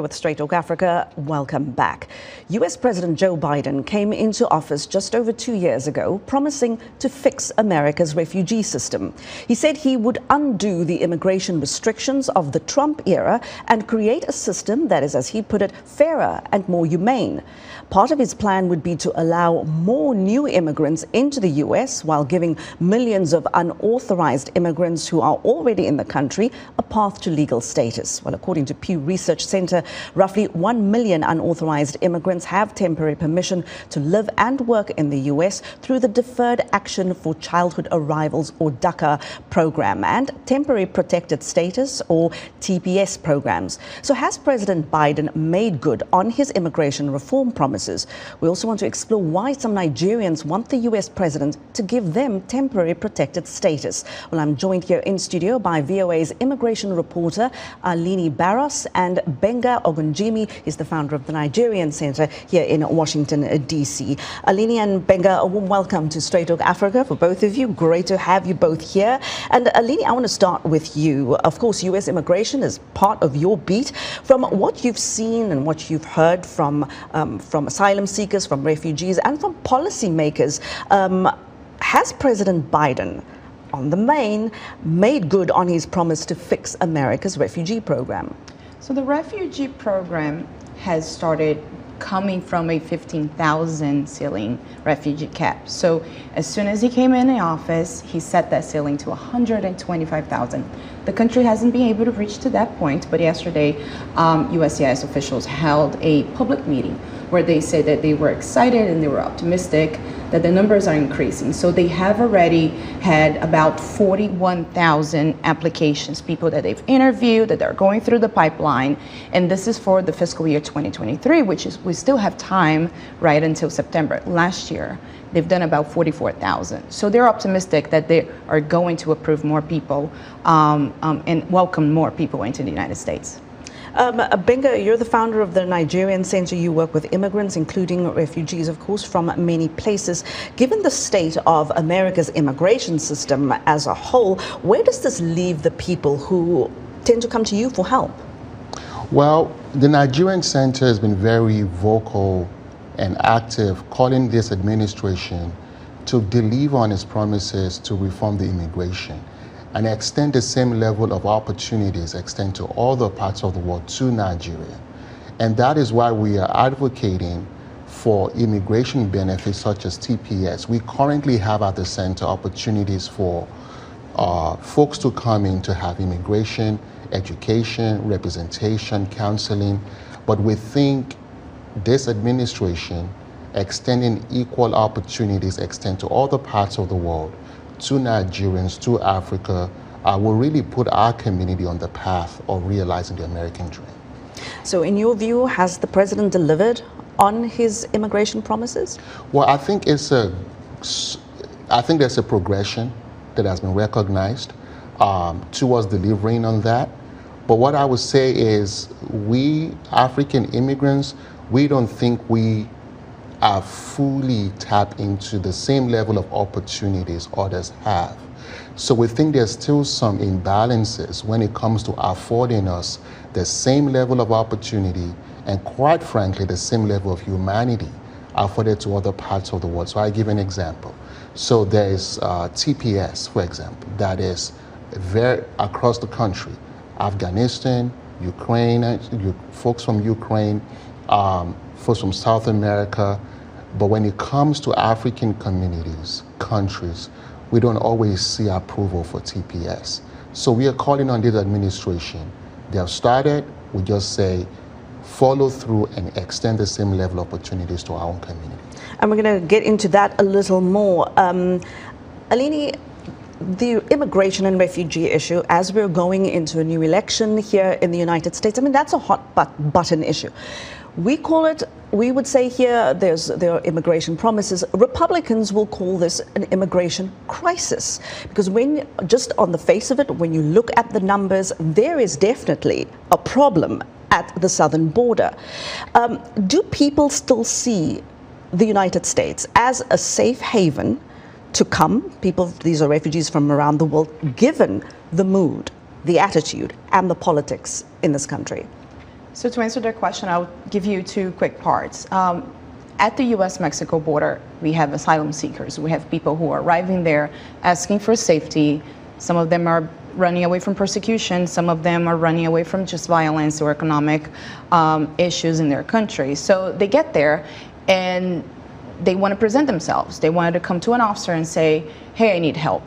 You're with Straight Talk Africa. Welcome back. US President Joe Biden came into office just over 2 years ago, promising to fix America's refugee system. He said he would undo the immigration restrictions of the Trump era and create a system that is, as he put it, fairer and more humane. Part of his plan would be to allow more new immigrants into the US while giving millions of unauthorized immigrants who are already in the country a path to legal status. Well, according to Pew Research Center, roughly 1 million unauthorized immigrants have temporary permission to live and work in the U.S. through the Deferred Action for Childhood Arrivals, or DACA program, and Temporary Protected Status, or TPS programs. So has President Biden made good on his immigration reform promises? We also want to explore why some Nigerians want the U.S. president to give them temporary protected status. Well, I'm joined here in studio by VOA's immigration reporter, Aline Barros, and Gbenga Ogunjimi is the founder of the Nigerian Center here in Washington, D.C. Aline and Gbenga, a warm welcome to Straight Talk Africa for both of you. Great to have you both here. And Aline, I want to start with you. Of course, U.S. immigration is part of your beat. From what you've seen and what you've heard from asylum seekers, from refugees, and from policymakers, has President Biden, on the main, made good on his promise to fix America's refugee program? So the refugee program has started coming from a 15,000 ceiling refugee cap. So as soon as he came in the office, he set that ceiling to 125,000. The country hasn't been able to reach to that point, but yesterday USCIS officials held a public meeting where they said that they were excited and they were optimistic that the numbers are increasing. So they have already had about 41,000 applications, people that they've interviewed, that they're going through the pipeline. And this is for the fiscal year 2023, which is, we still have time right until September. Last year, they've done about 44,000. So they're optimistic that they are going to approve more people and welcome more people into the United States. Gbenga, you're the founder of the Nigerian Center. You work with immigrants, including refugees, of course, from many places. Given the state of America's immigration system as a whole, where does this leave the people who tend to come to you for help? Well, the Nigerian Center has been very vocal and active, calling this administration to deliver on its promises to reform the immigration and extend the same level of opportunities extend to other parts of the world to Nigeria. And that is why we are advocating for immigration benefits such as TPS. We currently have at the center opportunities for folks to come in to have immigration, education, representation, counseling, but we think this administration extending equal opportunities extend to other parts of the world, to Nigerians, to Africa, will really put our community on the path of realizing the American dream. So in your view, has the president delivered on his immigration promises? Well, I think there's a progression that has been recognized towards delivering on that. But what I would say is we African immigrants, we don't think we are fully tapped into the same level of opportunities others have. So we think there's still some imbalances when it comes to affording us the same level of opportunity and, quite frankly, the same level of humanity afforded to other parts of the world. So I give an example. So there is TPS, for example, that is very across the country. Afghanistan, Ukraine, folks from Ukraine, folks from South America. But when it comes to African communities, countries, we don't always see approval for TPS. So we are calling on this administration. They have started, we just say, follow through and extend the same level of opportunities to our own community. And we're going to get into that a little more. Aline, the immigration and refugee issue, as we're going into a new election here in the United States, I mean, that's a hot button issue. We would say here there are immigration promises. Republicans will call this an immigration crisis, because when just on the face of it, when you look at the numbers, there is definitely a problem at the southern border. Do people still see the United States as a safe haven to come? These are refugees from around the world, given the mood, the attitude, and the politics in this country. So to answer that question, I'll give you two quick parts. At the U.S.-Mexico border, we have asylum seekers. We have people who are arriving there asking for safety. Some of them are running away from persecution. Some of them are running away from just violence or economic issues in their country. So they get there and they want to present themselves. They wanted to come to an officer and say, hey, I need help.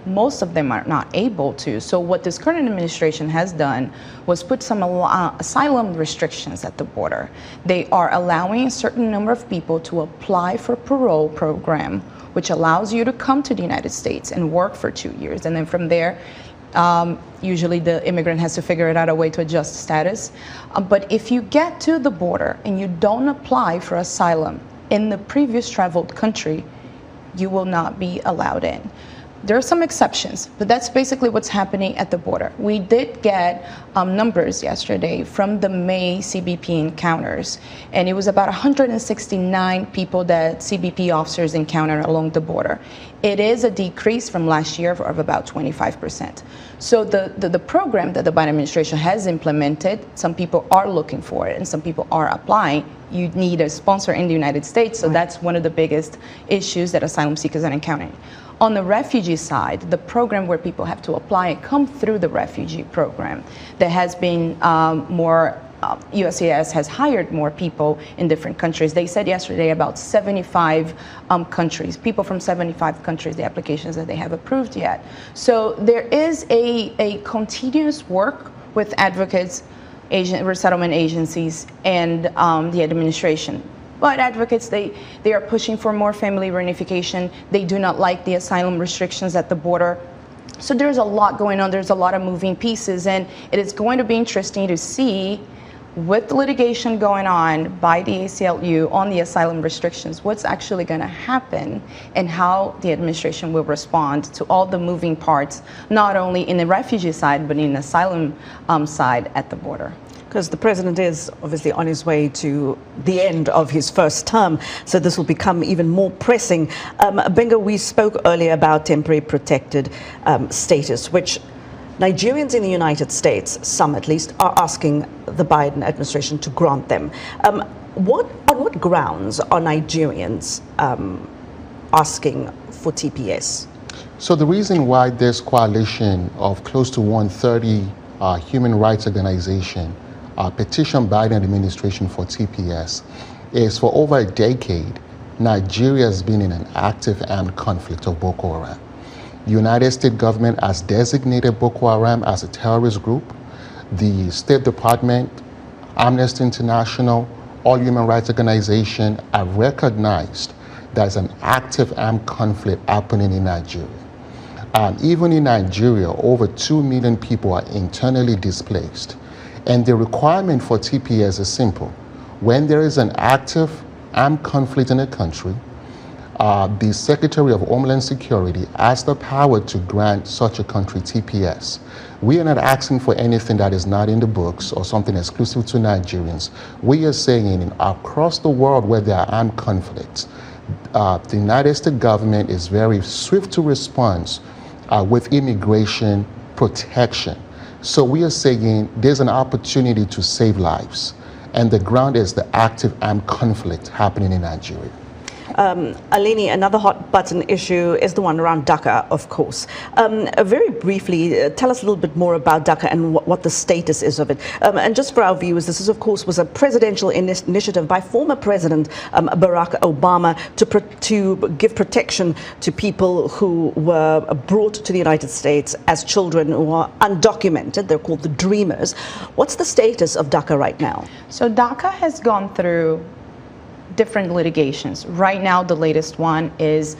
Most of them are not able to. So what this current administration has done was put some asylum restrictions at the border. They are allowing a certain number of people to apply for a parole program, which allows you to come to the United States and work for 2 years. And then from there, usually the immigrant has to figure it out a way to adjust status. But if you get to the border and you don't apply for asylum in the previous traveled country, you will not be allowed in. There are some exceptions, but that's basically what's happening at the border. We did get numbers yesterday from the May CBP encounters, and it was about 169 people that CBP officers encountered along the border. It is a decrease from last year of about 25%. So the program that the Biden administration has implemented, some people are looking for it and some people are applying. You need a sponsor in the United States, so that's one of the biggest issues that asylum seekers are encountering. On the refugee side, the program where people have to apply and come through the refugee program, there has been USCIS has hired more people in different countries. They said yesterday about 75 countries, people from 75 countries, the applications that they have approved yet. So there is a continuous work with advocates, resettlement agencies, and the administration. But advocates, they are pushing for more family reunification. They do not like the asylum restrictions at the border. So there's a lot going on. There's a lot of moving pieces. And it is going to be interesting to see, with the litigation going on by the ACLU on the asylum restrictions, what's actually going to happen and how the administration will respond to all the moving parts, not only in the refugee side, but in the asylum side at the border. Because the president is obviously on his way to the end of his first term, so this will become even more pressing. Gbenga, we spoke earlier about temporary protected status, which Nigerians in the United States, some at least, are asking the Biden administration to grant them. On what grounds are Nigerians asking for TPS? So the reason why this coalition of close to 130 human rights organizations petition Biden administration for TPS is, for over a decade, Nigeria has been in an active armed conflict of Boko Haram. The United States government has designated Boko Haram as a terrorist group. The State Department, Amnesty International, all human rights organizations have recognized there's an active armed conflict happening in Nigeria. Even in Nigeria, over 2 million people are internally displaced. And the requirement for TPS is simple. When there is an active armed conflict in a country, the Secretary of Homeland Security has the power to grant such a country TPS. We are not asking for anything that is not in the books or something exclusive to Nigerians. We are saying across the world where there are armed conflicts, the United States government is very swift to respond with immigration protection. So we are saying there's an opportunity to save lives, and the ground is the active armed conflict happening in Nigeria. Aline, another hot button issue is the one around DACA, of course. Very briefly, tell us a little bit more about DACA and what the status is of it. And just for our viewers, this is, of course, was a presidential initiative by former President Barack Obama to give protection to people who were brought to the United States as children who are undocumented. They're called the Dreamers. What's the status of DACA right now? So DACA has gone through different litigations. Right now, the latest one is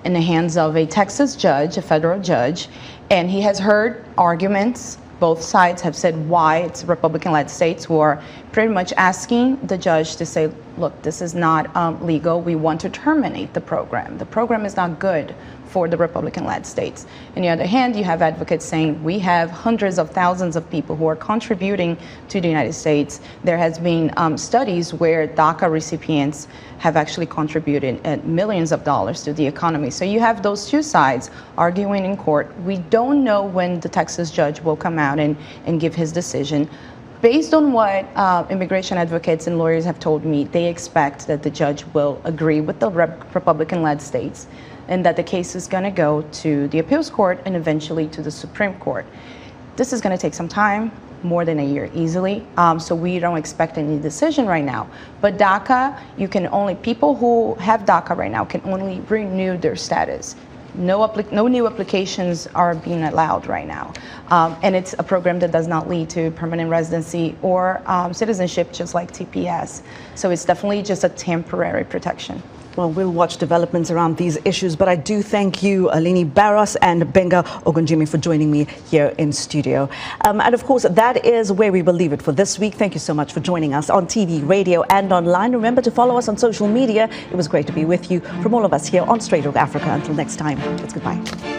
in the hands of a Texas judge, a federal judge, and he has heard arguments. Both sides have said why. It's Republican-led states who are pretty much asking the judge to say, look, this is not legal. We want to terminate the program. The program is not good for the Republican-led states. On the other hand, you have advocates saying we have hundreds of thousands of people who are contributing to the United States. There has been studies where DACA recipients have actually contributed millions of dollars to the economy. So you have those two sides arguing in court. We don't know when the Texas judge will come out and give his decision. Based on what immigration advocates and lawyers have told me, they expect that the judge will agree with the Republican-led states and that the case is going to go to the appeals court and eventually to the Supreme Court. This is going to take some time, more than a year easily, so we don't expect any decision right now. But DACA, people who have DACA right now can only renew their status. No new applications are being allowed right now. And it's a program that does not lead to permanent residency or citizenship, just like TPS. So it's definitely just a temporary protection. Well, we'll watch developments around these issues, but I do thank you, Aline Barros and Gbenga Ogunjimi, for joining me here in studio. And of course, that is where we will leave it for this week. Thank you so much for joining us on TV, radio, and online. Remember to follow us on social media. It was great to be with you. From all of us here on Straight Talk Africa, until next time, it's goodbye.